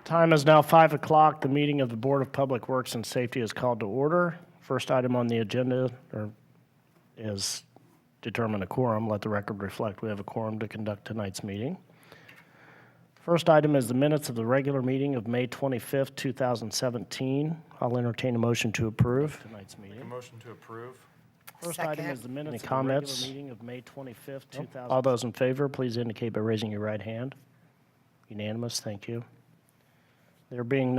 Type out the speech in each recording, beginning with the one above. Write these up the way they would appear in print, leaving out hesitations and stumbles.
Time is now 5 o'clock. The meeting of the Board of Public Works and Safety is called to order. First item on the agenda is determine a quorum. Let the record reflect we have a quorum to conduct tonight's meeting. First item is the minutes of the regular meeting of May 25th, 2017. I'll entertain a motion to approve tonight's meeting. Make a motion to approve. First Second. item is the minutes of the regular meeting of May 25th, 2017. All those in favor, please indicate by raising your right hand. Unanimous, thank you. There being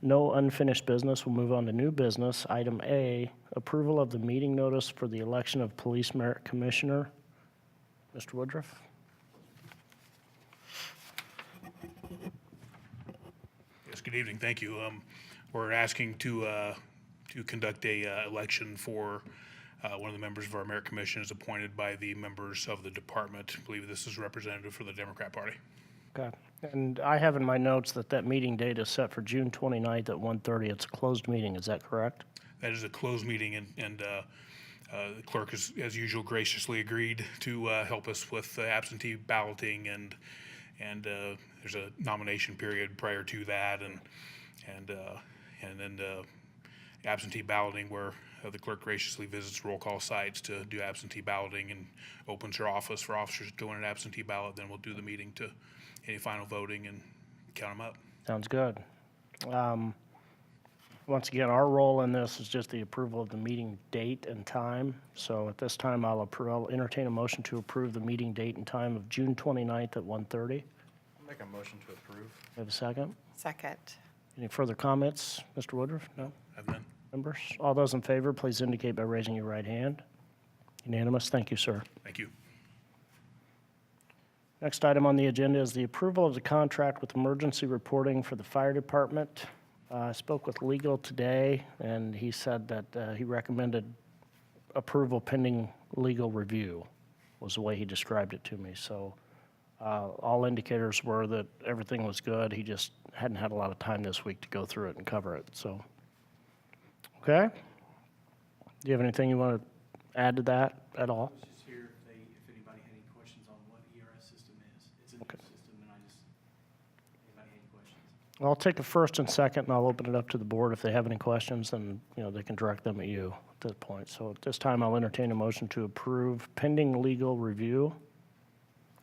no unfinished business, we'll move on to new business. Item A, approval of the meeting notice for the election of Police Merit Commissioner. Mr. Woodruff. Yes, good evening, thank you. We're asking to conduct a election for one of the members of our merit commission as appointed by the members of the department. I believe this is representative for the Democrat Party. Okay. And I have in my notes that meeting date is set for June 29th at 1:30. It's a closed meeting, is that correct? That is a closed meeting, and the clerk has, as usual, graciously agreed to help us with absentee balloting, and there's a nomination period prior to that, and then absentee balloting where the clerk graciously visits roll call sites to do absentee balloting and opens her office for officers to go in an absentee ballot. Then we'll do the meeting to any final voting and count them up. Sounds good. Once again, our role in this is just the approval of the meeting date and time. So at this time, I'll entertain a motion to approve the meeting date and time of June 29th at 1:30. I'll make a motion to approve. Have a second? Second. Any further comments, Mr. Woodruff? No? Have none. Members? All those in favor, please indicate by raising your right hand. Unanimous. Thank you, sir. Thank you. Next item on the agenda is the approval of the contract with emergency reporting for the fire department. I spoke with legal today, and he said that he recommended approval pending legal review, was the way he described it to me. So all indicators were that everything was good. He just hadn't had a lot of time this week to go through it and cover it. So, okay. Do you have anything you want to add to that at all? I was just here if anybody had any questions on what ERS system is. It's a new system, and anybody had any questions? Well, I'll take a first and second, and I'll open it up to the board. If they have any questions, then they can direct them at you at this point. So at this time, I'll entertain a motion to approve pending legal review.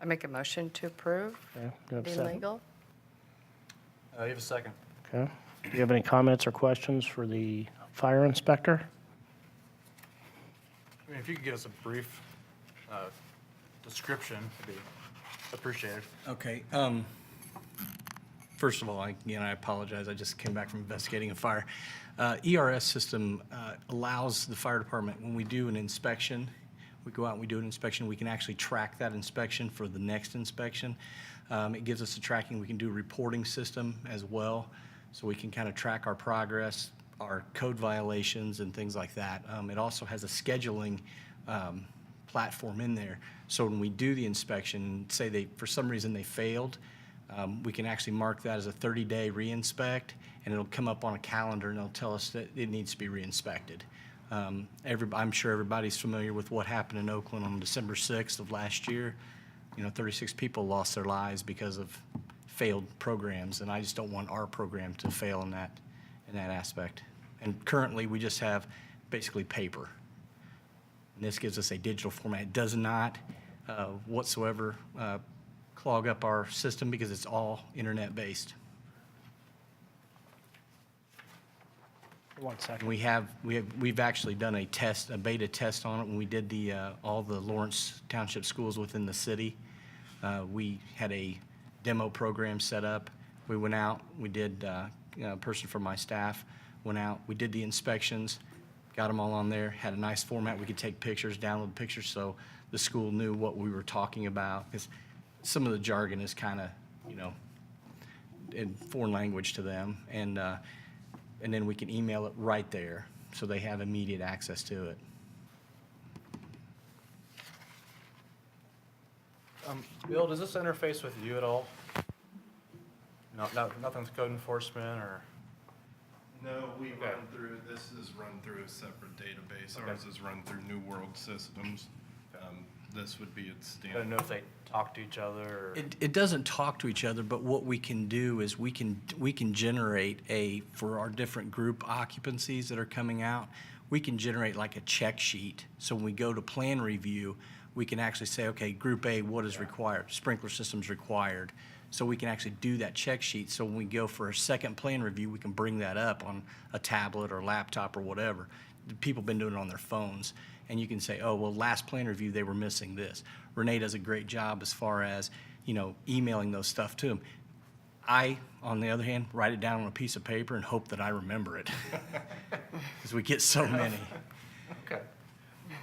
I make a motion to approve. Okay, do you have a Being second? legal. You have a second. Okay. Do you have any comments or questions for the fire inspector? I mean, if you could give us a brief description, it'd be appreciated. Okay. First of all, I apologize. I just came back from investigating a fire. ERS system allows the fire department, when we do an inspection, we go out and we do an inspection, we can actually track that inspection for the next inspection. It gives us a tracking. We can do a reporting system as well, so we can kind of track our progress, our code violations, and things like that. It also has a scheduling platform in there. So when we do the inspection, say for some reason they failed, we can actually mark that as a 30-day re-inspect, and it'll come up on a calendar, and it'll tell us that it needs to be re-inspected. I'm sure everybody's familiar with what happened in Oakland on December 6th of last year. 36 people lost their lives because of failed programs, and I just don't want our program to fail in that aspect. And currently, we just have basically paper. And this gives us a digital format. It does not whatsoever clog up our system because it's all internet-based. 1 second. We've actually done a beta test on it when we did all the Lawrence Township schools within the city. We had a demo program set up. We went out, we did, a person from my staff went out, we did the inspections, got them all on there, had a nice format. We could take pictures, download pictures, so the school knew what we were talking about. Because some of the jargon is kind of, in foreign language to them. And then we can email it right there, so they have immediate access to it. Bill, does this interface with you at all? No, nothing's code enforcement or? No, we Okay. run through, this is run through a separate database. Ours is run through New World Systems. this would be its I don't standard. know if they talk to each other or. It doesn't talk to each other, but what we can do is we can generate for our different group occupancies that are coming out, we can generate like a check sheet. So when we go to plan review, we can actually say, okay, Group A, what is required? Sprinkler system's required. So we can actually do that check sheet. So when we go for a second plan review, we can bring that up on a tablet or laptop or whatever. People have been doing it on their phones. And you can say, oh, well, last plan review, they were missing this. Renee does a great job as far as, emailing those stuff to them. I, on the other hand, write it down on a piece of paper and hope that I remember it. Because we get so many. Okay.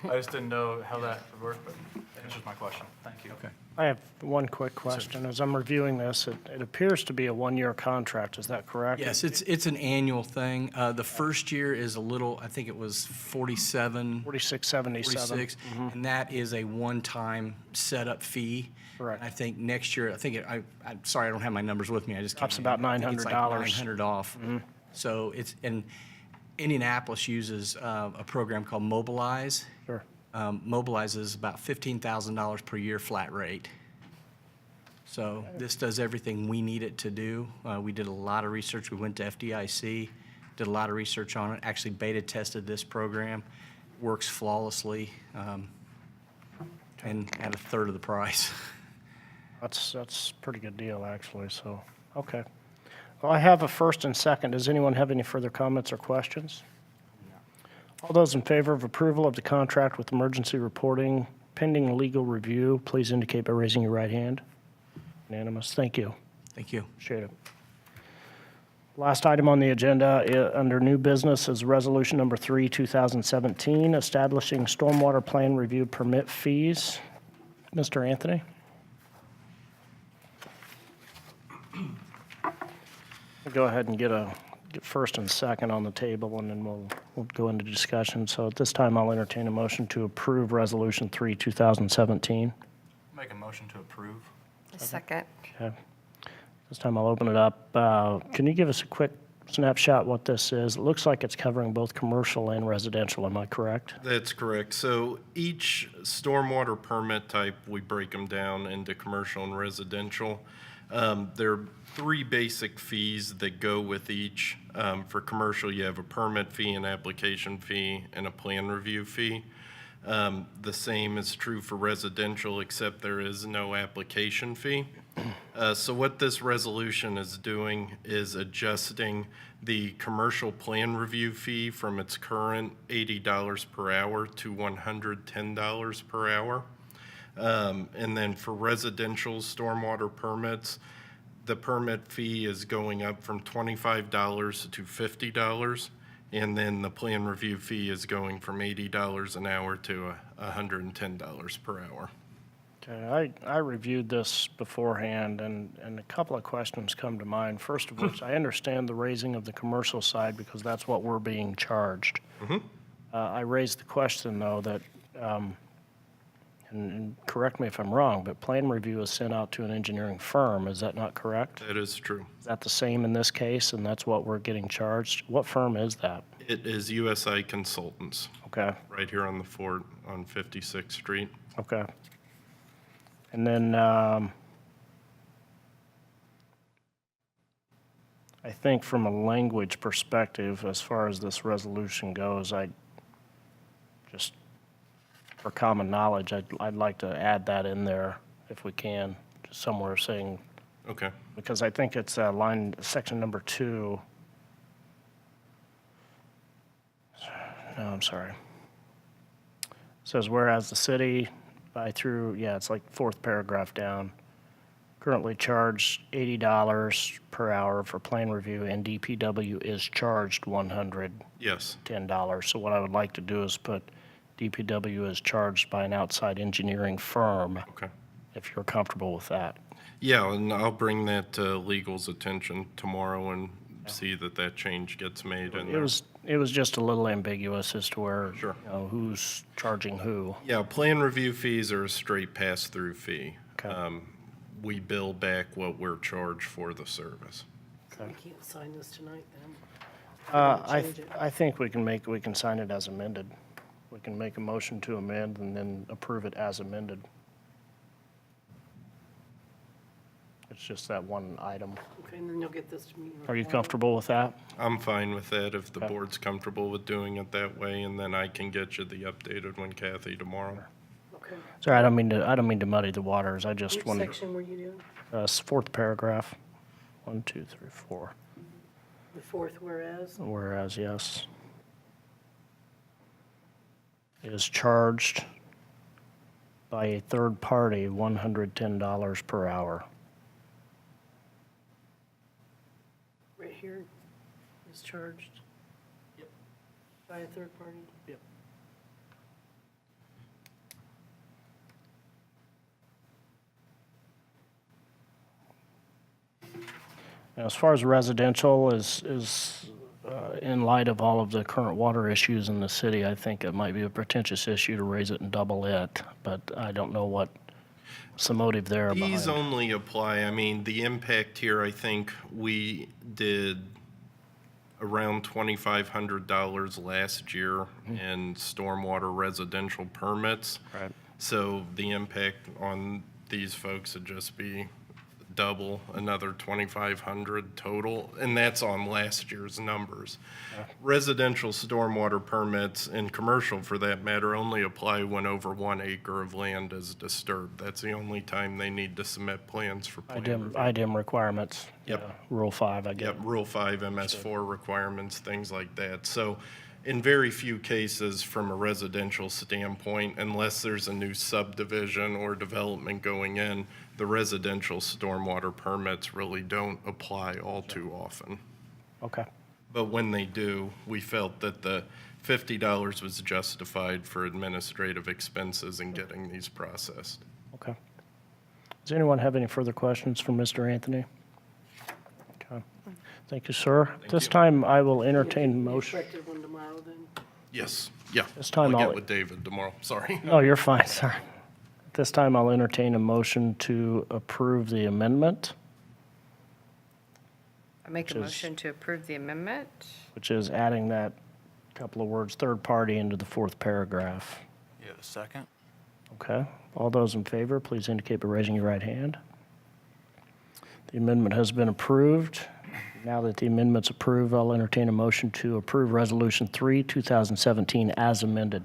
I just didn't know how that would work, but that answers my question. Thank you. Okay. I have one quick question. As I'm reviewing this, it appears to be a one-year contract. Is that correct? Yes, it's an annual thing. The first year is a little, I think it was 47, 4677. 46, and that is a one-time setup fee. Correct. I think next year, I'm sorry, I don't have my numbers with me. I just Drops can't. about I think it's like $900. $900 off. So and Indianapolis uses a program called Mobilize. Sure. Mobilize is about $15,000 per year flat rate. So this does everything we need it to do. We did a lot of research. We went to FDIC, did a lot of research on it, actually beta tested this program. Works flawlessly, and at a third of the price. That's a pretty good deal, actually, so, okay. Well, I have a first and second. Does anyone have any further comments or questions? All those in favor of approval of the contract with emergency reporting pending legal review, please indicate by raising your right hand. Unanimous. Thank you. Thank you. Appreciate it. Last item on the agenda, under new business, is Resolution Number 3, 2017, establishing stormwater plan review permit fees. Mr. Anthony? We'll go ahead and get first and second on the table, and then we'll go into discussion. So at this time, I'll entertain a motion to approve Resolution 3, 2017. Make a motion to approve. A second. Okay. This time I'll open it up. Can you give us a quick snapshot what this is? It looks like it's covering both commercial and residential, am I correct? That's correct. So each stormwater permit type, we break them down into commercial and residential. There are three basic fees that go with each. For commercial, you have a permit fee, an application fee, and a plan review fee. The same is true for residential, except there is no application fee. So what this resolution is doing is adjusting the commercial plan review fee from its current $80 per hour to $110 per hour. And then for residential stormwater permits, the permit fee is going up from $25 to $50. And then the plan review fee is going from $80 an hour to $110 per hour. Okay, I reviewed this beforehand, and a couple of questions come to mind. First of which, I understand the raising of the commercial side because that's what we're being charged. I raised the question, though, that, and correct me if I'm wrong, but plan review is sent out to an engineering firm. Is that not correct? That is true. Is that the same in this case, and that's what we're getting charged? What firm is that? It is USI Consultants, Okay, right here on the fort on 56th Street. okay. And then, I think from a language perspective, as far as this resolution goes, just for common knowledge, I'd like to add that in there if we can, just somewhere saying, Okay. because I think it's section number 2. No, I'm sorry. It says, whereas the city it's like fourth paragraph down, currently charged $80 per hour for plan review, and DPW is charged $110. Yes. So what I would like to do is put DPW is charged by an outside engineering firm, Okay. if you're comfortable with that. Yeah, and I'll bring that to legal's attention tomorrow and see that change gets made in there. It was just a little ambiguous as to where, Sure. Who's charging who. Yeah, plan review fees are a straight pass-through fee. Okay. We bill back what we're charged for the service. We can't sign this tonight, then? I think we can sign it as amended. we can make a motion to amend and then approve it as amended. It's just that one item. Okay, and then you'll get this to me. Are you comfortable with that? I'm fine with that if the Okay. board's comfortable with doing it that way, and then I can get you the updated one, Kathy, tomorrow. Okay. Sorry, I don't mean to muddy the waters. I just Which wanted, section were you doing? fourth paragraph. 1, 2, 3, 4. The fourth whereas? Whereas, yes, is charged by a third party $110 per hour. Right here is charged? Yep. By a third party? Yep. Now, as far as residential is in light of all of the current water issues in the city, I think it might be a pretentious issue to raise it and double it, but I don't know what's the motive there These behind. only apply, I mean, the impact here, I think we did around $2,500 last year in stormwater residential permits. Right. So the impact on these folks would just be double, another 2,500 total, and that's on last year's numbers. Residential stormwater permits, and commercial for that matter, only apply when over 1 acre of land is disturbed. That's the only time they need to submit plans for plan review. IDIM requirements. Yep. Rule 5, I get. Yep, Rule 5, MS4 requirements, things like that. So in very few cases, from a residential standpoint, unless there's a new subdivision or development going in, the residential stormwater permits really don't apply all too often. Okay. But when they do, we felt that the $50 was justified for administrative expenses in getting these processed. Okay. Does anyone have any further questions for Mr. Anthony? Okay. Thank you, sir. This you. time, I will entertain a You motion. expected one tomorrow then? Yes, yeah. This time I'll I'll- get with David tomorrow, sorry. No, you're fine, sorry. This time, I'll entertain a motion to approve the amendment, I make a Which is- motion to approve the amendment. which is adding that couple of words, third party, into the fourth paragraph. You have a second? Okay. All those in favor, please indicate by raising your right hand. The amendment has been approved. Now that the amendment's approved, I'll entertain a motion to approve Resolution 3, 2017, as amended.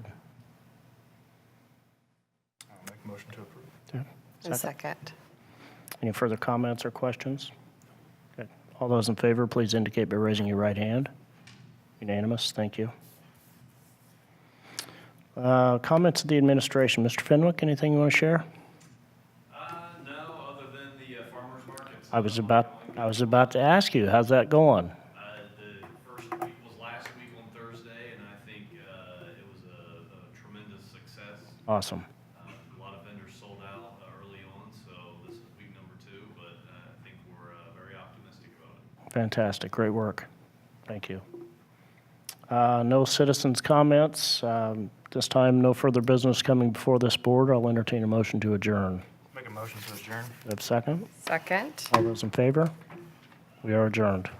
I'll make a motion to approve. A second. Any further comments or questions? Okay. All those in favor, please indicate by raising your right hand. Unanimous, thank you. Comments of the administration. Mr. Fenwick, anything you want to share? No, other than the farmer's markets. I was about to ask you, how's that going? The first week was last week on Thursday, and I think it was a tremendous success. Awesome. A lot of vendors sold out early on, so this is week number 2, but I think we're very optimistic about it. Fantastic, great work. Thank you. No citizens' comments. This time, no further business coming before this board. I'll entertain a motion to adjourn. Make a motion to adjourn? Do I have a second? Second. All those in favor? We are adjourned.